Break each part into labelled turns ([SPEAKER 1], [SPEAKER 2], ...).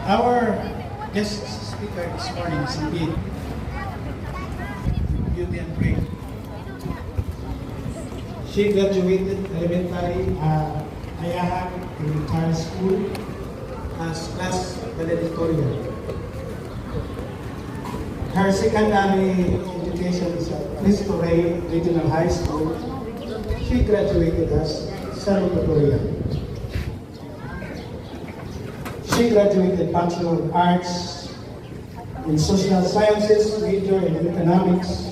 [SPEAKER 1] Our guest speaker this morning is indeed Beauty and Brain. She graduated elementary at Ayahan Elementary School as class valedictorian. Her secondary education is at Cristo Rey Regional High School. She graduated as salutatorian. She graduated Bachelor of Arts in Social Sciences, major in Economics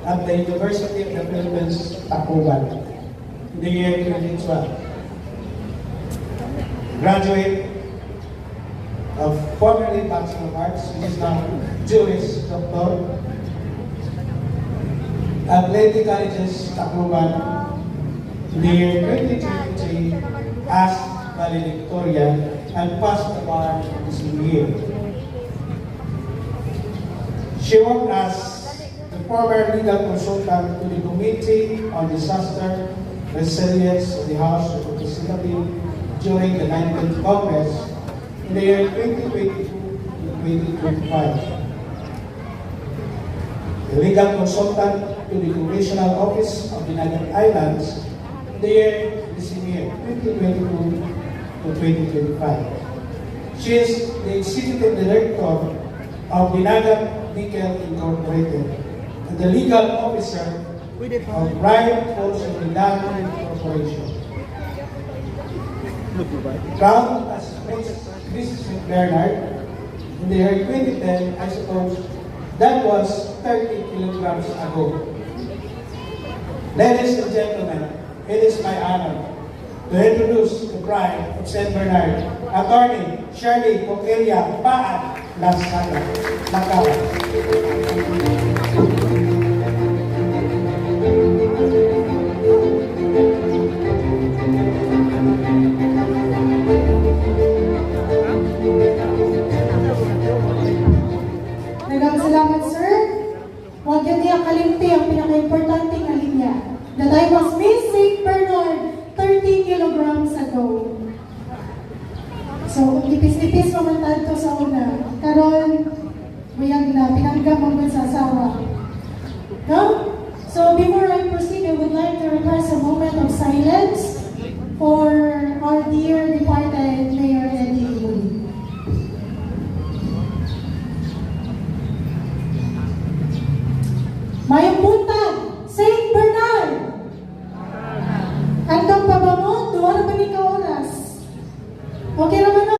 [SPEAKER 1] at the University of the Philippines, Tacloban, in the year 2012. Graduate of formerly Bachelor of Arts, which is now Juris Doctor at Lady Colleges, Tacloban, in the year 2023 as valedictorian and passed the bar the same year. She worked as the former legal consultant to the Committee on Disaster Resilience of the House of Representatives during the 19th Congress in the year 2022 to 2025. The legal consultant to the Congressional Office of the United Islands in the same year 2022 to 2025. She is the Executive Director of Binagan Nickel Incorporated and the Legal Officer of Brian Falls of Binagan Corporation. Crowned as Mrs. Bernard in the year 2010, I suppose that was 30 kilograms ago. Ladies and gentlemen, it is my honor to introduce the bride of St. Bernard, Attorney Shirley Coquelia Paan Lasala, Macau.
[SPEAKER 2] Maraming salamat, sir. Huwag yan niya kalimti ang pinaka-importante nga linya. That I was Miss St. Bernard 30 kilograms ago. So, ipis-ipis mamantad to sa una. Karon, mayag na, pinanggam ang sa asawa. No? So, before I proceed, I would like to request a moment of silence for our dear departed Mayor